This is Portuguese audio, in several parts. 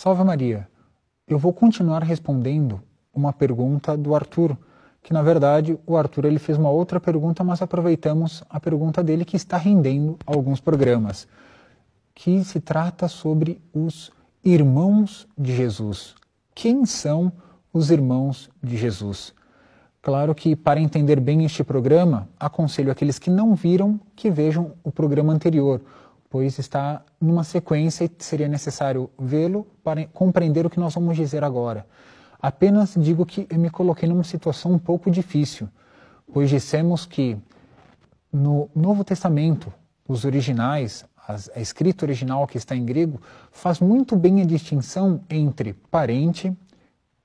Salve Maria! Eu vou continuar respondendo uma pergunta do Arthur, que na verdade o Arthur ele fez uma outra pergunta, mas aproveitamos a pergunta dele que está rendendo alguns programas, que se trata sobre os irmãos de Jesus. Quem são os irmãos de Jesus? Claro que para entender bem este programa, aconselho aqueles que não viram que vejam o programa anterior, pois está numa sequência e seria necessário vê-lo para compreender o que nós vamos dizer agora. Apenas digo que eu me coloquei numa situação um pouco difícil, pois dissemos que no Novo Testamento, os originais, a escrita original que está em grego, faz muito bem a distinção entre parente,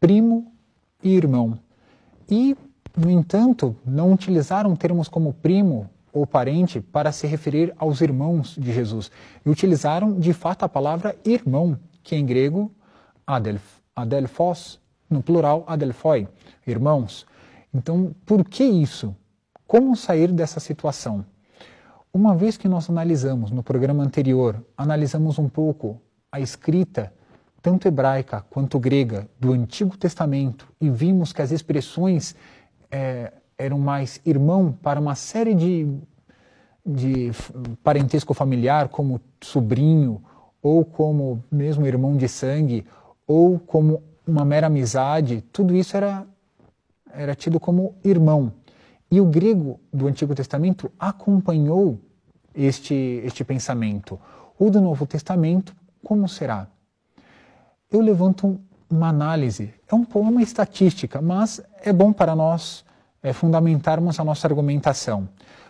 primo e irmão. E, no entanto, não utilizaram termos como primo ou parente para se referir aos irmãos de Jesus. E utilizaram, de fato, a palavra irmão, que em grego, adelphos, no plural, adelphoi, irmãos. Então, por que isso? Como sair dessa situação? Uma vez que nós analisamos, no programa anterior, analisamos um pouco a escrita, tanto hebraica quanto grega, do Antigo Testamento, e vimos que as expressões eram mais irmão para uma série de parentesco familiar, como sobrinho, ou como mesmo irmão de sangue, ou como uma mera amizade, tudo isso era tido como irmão. E o grego do Antigo Testamento acompanhou este pensamento. O do Novo Testamento, como será? Eu levanto uma análise, uma estatística, mas é bom para nós fundamentarmos a nossa argumentação.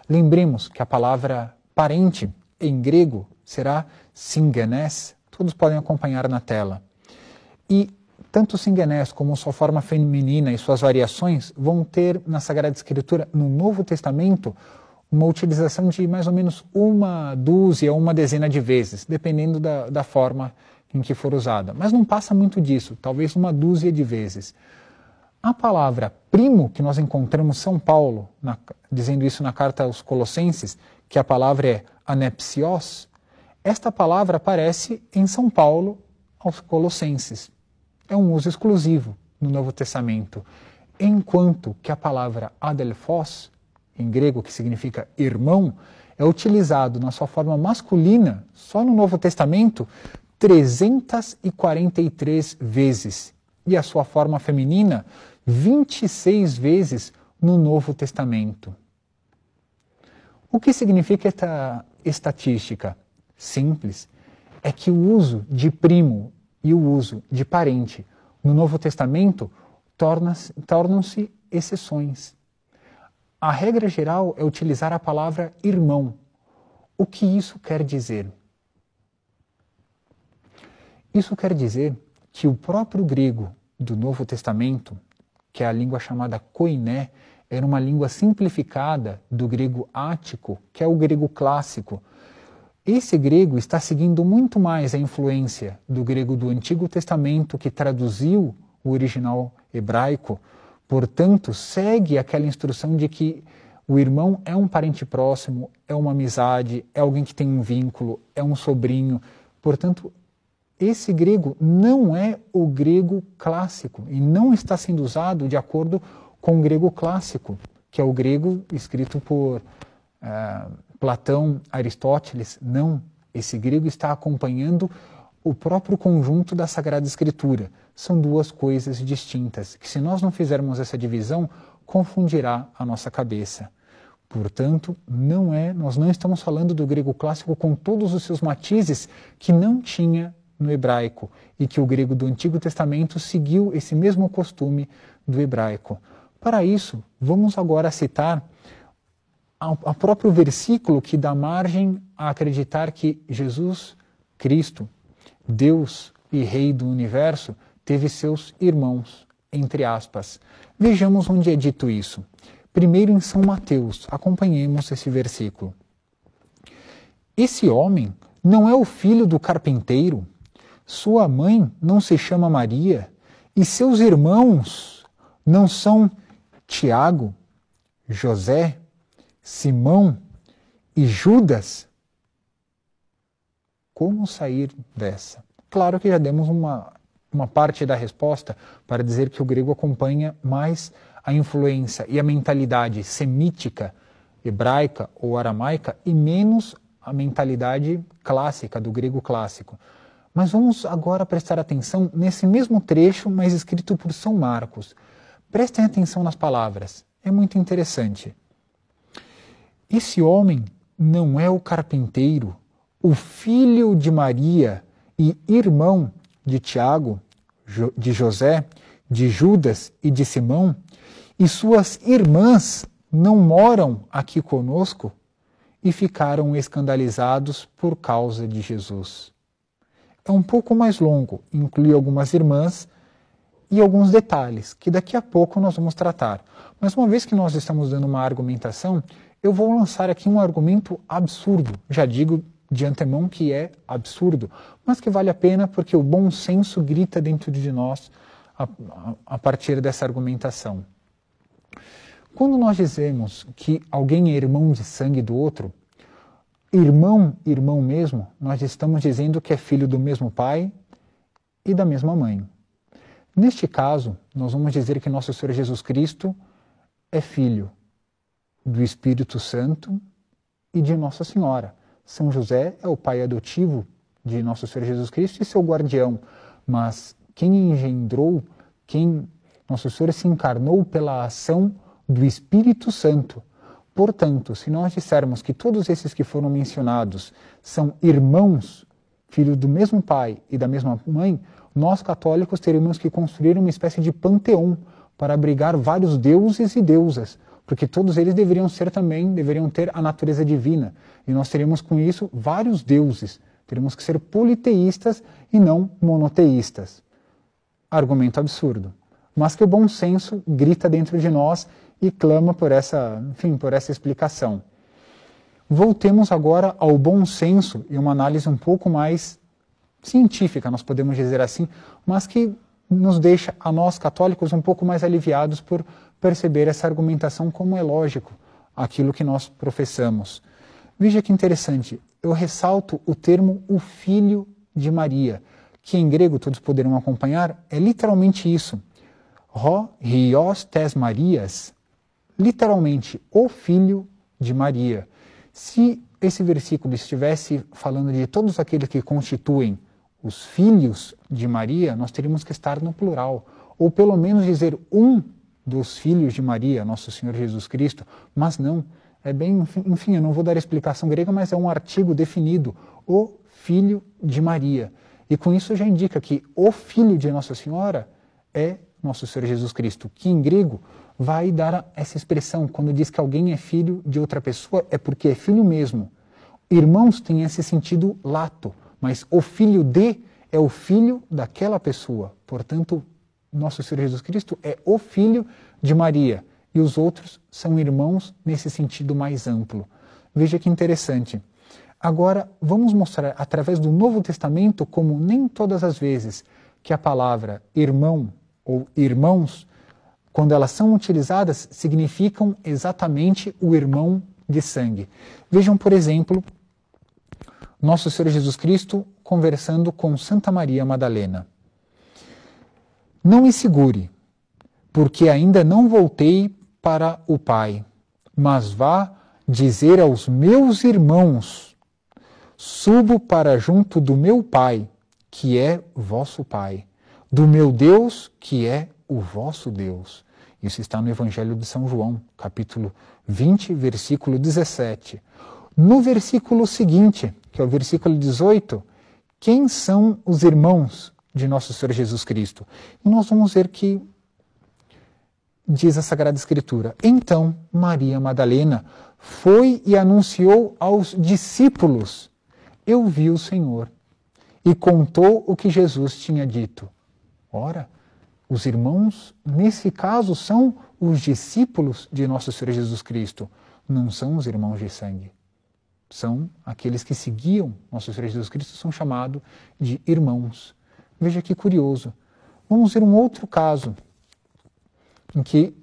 Lembremos que a palavra parente, em grego, será singenes, todos podem acompanhar na tela. E tanto singenes como sua forma feminina e suas variações vão ter na Sagrada Escritura, no Novo Testamento, uma utilização de mais ou menos uma dúzia ou uma dezena de vezes, dependendo da forma em que for usada. Mas não passa muito disso, talvez uma dúzia de vezes. A palavra primo, que nós encontramos São Paulo, dizendo isso na carta aos Colossenses, que a palavra é anepsios, esta palavra aparece em São Paulo aos Colossenses. É um uso exclusivo no Novo Testamento, enquanto que a palavra adelphos, em grego, que significa irmão, é utilizado na sua forma masculina, só no Novo Testamento, 343 vezes, e a sua forma feminina, 26 vezes no Novo Testamento. O que significa esta estatística? Simples, é que o uso de primo e o uso de parente no Novo Testamento tornam-se exceções. A regra geral é utilizar a palavra irmão. O que isso quer dizer? Isso quer dizer que o próprio grego do Novo Testamento, que é a língua chamada koiné, era uma língua simplificada do grego ático, que é o grego clássico. Esse grego está seguindo muito mais a influência do grego do Antigo Testamento, que traduziu o original hebraico, portanto, segue aquela instrução de que o irmão é um parente próximo, é uma amizade, é alguém que tem um vínculo, é um sobrinho. Portanto, esse grego não é o grego clássico e não está sendo usado de acordo com o grego clássico, que é o grego escrito por Platão, Aristóteles. Não, esse grego está acompanhando o próprio conjunto da Sagrada Escritura. São duas coisas distintas, que se nós não fizermos essa divisão, confundirá a nossa cabeça. Portanto, nós não estamos falando do grego clássico com todos os seus matizes que não tinha no hebraico, e que o grego do Antigo Testamento seguiu esse mesmo costume do hebraico. Para isso, vamos agora citar o próprio versículo que dá margem a acreditar que Jesus Cristo, Deus e Rei do Universo, teve seus irmãos, entre aspas. Vejamos onde é dito isso. Primeiro em São Mateus, acompanhemos esse versículo. Esse homem não é o filho do carpinteiro? Sua mãe não se chama Maria? E seus irmãos não são Tiago, José, Simão e Judas? Como sair dessa? Claro que já demos uma uma parte da resposta para dizer que o grego acompanha mais a influência e a mentalidade semítica, hebraica ou aramaica e menos a mentalidade clássica, do grego clássico. Mas vamos agora prestar atenção nesse mesmo trecho, mas escrito por São Marcos. Prestem atenção nas palavras, é muito interessante. Esse homem não é o carpinteiro, o filho de Maria e irmão de Tiago, de José, de Judas e de Simão, e suas irmãs não moram aqui conosco? E ficaram escandalizados por causa de Jesus. É um pouco mais longo, inclui algumas irmãs e alguns detalhes, que daqui a pouco nós vamos tratar. Mas uma vez que nós estamos dando uma argumentação, eu vou lançar aqui um argumento absurdo. Já digo de antemão que é absurdo, mas que vale a pena porque o bom senso grita dentro de nós a partir dessa argumentação. Quando nós dizemos que alguém é irmão de sangue do outro, irmão mesmo, nós estamos dizendo que é filho do mesmo pai e da mesma mãe. Neste caso, nós vamos dizer que nosso Senhor Jesus Cristo é filho do Espírito Santo e de Nossa Senhora. São José é o pai adotivo de nosso Senhor Jesus Cristo e seu guardião, mas quem engendrou, nosso Senhor se encarnou pela ação do Espírito Santo. Portanto, se nós dissermos que todos esses que foram mencionados são irmãos, filhos do mesmo pai e da mesma mãe, nós católicos teríamos que construir uma espécie de panteão para abrigar vários deuses e deusas, porque todos eles deveriam ter a natureza divina, e nós teríamos com isso vários deuses, teríamos que ser politeístas e não monoteístas. Argumento absurdo, mas que o bom senso grita dentro de nós e clama por essa explicação. Voltemos agora ao bom senso e uma análise um pouco mais científica, nós podemos dizer assim, mas que nos deixa a nós católicos um pouco mais aliviados por perceber essa argumentação como é lógico, aquilo que nós professamos. Veja que interessante, eu ressalto o termo o Filho de Maria, que em grego todos poderão acompanhar, é literalmente isso. Ho Hios tes Marias, literalmente, o Filho de Maria. Se esse versículo estivesse falando de todos aqueles que constituem os filhos de Maria, nós teríamos que estar no plural, ou pelo menos dizer um dos filhos de Maria, nosso Senhor Jesus Cristo, mas não, enfim, eu não vou dar explicação grega, mas é um artigo definido, o Filho de Maria. E com isso já indica que o Filho de Nossa Senhora é nosso Senhor Jesus Cristo, que em grego vai dar essa expressão, quando diz que alguém é filho de outra pessoa, é porque é filho mesmo. Irmãos têm esse sentido lato, mas o filho de é o filho daquela pessoa. Portanto, nosso Senhor Jesus Cristo é o Filho de Maria, e os outros são irmãos nesse sentido mais amplo. Veja que interessante. Agora, vamos mostrar através do Novo Testamento como nem todas as vezes que a palavra irmão ou irmãos, quando elas são utilizadas, significam exatamente o irmão de sangue. Vejam, por exemplo, nosso Senhor Jesus Cristo conversando com Santa Maria Madalena. Não me segure, porque ainda não voltei para o Pai, mas vá dizer aos meus irmãos, subo para junto do meu Pai, que é vosso Pai, do meu Deus, que é o vosso Deus. Isso está no Evangelho de São João, capítulo 20, versículo 17. No versículo seguinte, que é o versículo 18, quem são os irmãos de nosso Senhor Jesus Cristo? E nós vamos ver que diz a Sagrada Escritura, então Maria Madalena foi e anunciou aos discípulos, eu vi o Senhor, e contou o que Jesus tinha dito. Ora, os irmãos, nesse caso, são os discípulos de nosso Senhor Jesus Cristo, não são os irmãos de sangue. São aqueles que seguiam nosso Senhor Jesus Cristo, são chamados de irmãos. Veja que curioso. Vamos ver um outro caso em que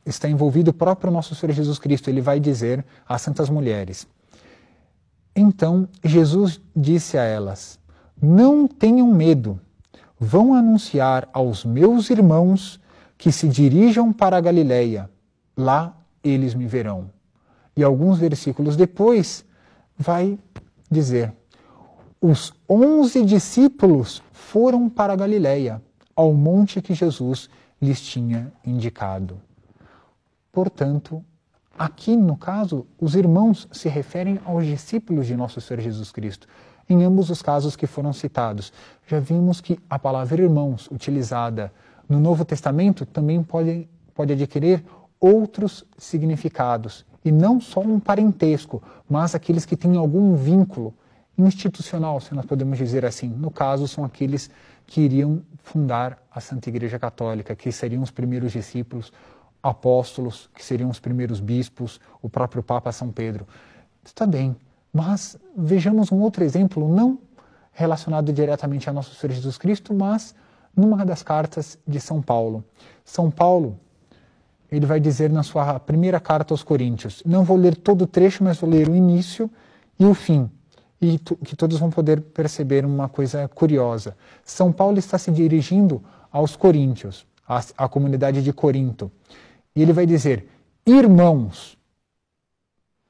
está envolvido o próprio nosso Senhor Jesus Cristo. Ele vai dizer às santas mulheres, então Jesus disse a elas, não tenham medo, vão anunciar aos meus irmãos que se dirijam para a Galileia, lá eles me verão. E alguns versículos depois vai dizer: os 11 discípulos foram para a Galileia, ao monte que Jesus lhes tinha indicado. Portanto, aqui no caso, os irmãos se referem aos discípulos de nosso Senhor Jesus Cristo. Em ambos os casos que foram citados, já vimos que a palavra irmãos, utilizada no Novo Testamento, também pode adquirir outros significados, e não só um parentesco, mas aqueles que têm algum vínculo institucional, se nós podemos dizer assim. No caso, são aqueles que iriam fundar a Santa Igreja Católica, que seriam os primeiros discípulos, apóstolos, que seriam os primeiros bispos, o próprio Papa São Pedro. Está bem, mas vejamos um outro exemplo, não relacionado diretamente a nosso Senhor Jesus Cristo, mas numa das cartas de São Paulo. São Paulo, ele vai dizer na sua primeira carta aos Coríntios, não vou ler todo o trecho, mas vou ler o início e o fim, e que todos vão poder perceber uma coisa curiosa. São Paulo está se dirigindo aos coríntios, à comunidade de Corinto, e ele vai dizer: irmãos.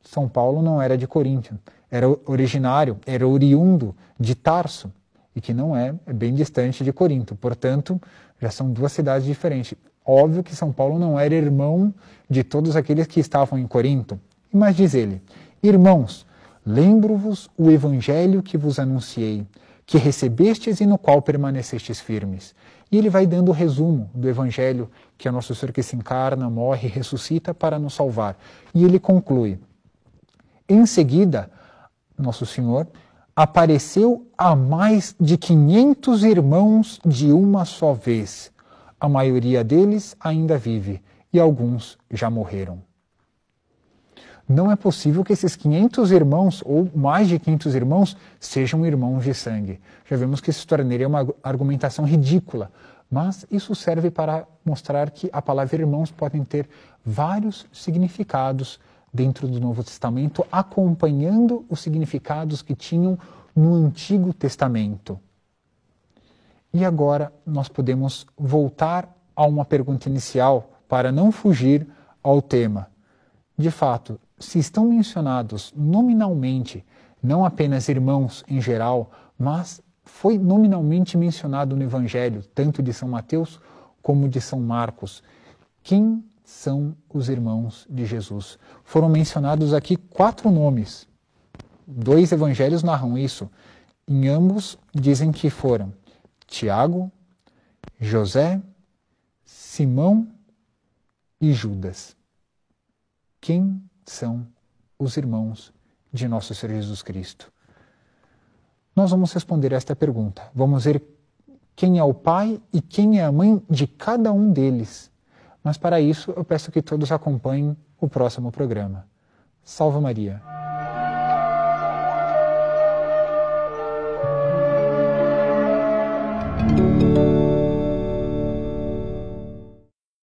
São Paulo não era de Corinto, era originário, era oriundo de Tarso, e que não é bem distante de Corinto. Portanto, já são duas cidades diferentes. Óbvio que São Paulo não era irmão de todos aqueles que estavam em Corinto. Mas diz ele: irmãos, lembro-vos o evangelho que vos anunciei, que recebestes e no qual permanecestes firmes. E ele vai dando o resumo do evangelho, que é nosso Senhor que se encarna, morre e ressuscita para nos salvar. E ele conclui: em seguida, nosso Senhor apareceu a mais de 500 irmãos de uma só vez. A maioria deles ainda vive e alguns já morreram. Não é possível que esses 500 irmãos, ou mais de 500 irmãos, sejam irmãos de sangue. Já vimos que isso tornaria uma argumentação ridícula, mas isso serve para mostrar que a palavra irmãos pode ter vários significados dentro do Novo Testamento, acompanhando os significados que tinham no Antigo Testamento. E agora nós podemos voltar a uma pergunta inicial para não fugir ao tema. De fato, se estão mencionados nominalmente, não apenas irmãos em geral, mas foi nominalmente mencionado no Evangelho, tanto de São Mateus como de São Marcos, quem são os irmãos de Jesus? Foram mencionados aqui 4 nomes. 2 evangelhos narram isso. Em ambos dizem que foram Tiago, José, Simão e Judas. Quem são os irmãos de nosso Senhor Jesus Cristo? Nós vamos responder esta pergunta. Vamos ver quem é o pai e quem é a mãe de cada um deles. Mas para isso eu peço que todos acompanhem o próximo programa. Salve Maria!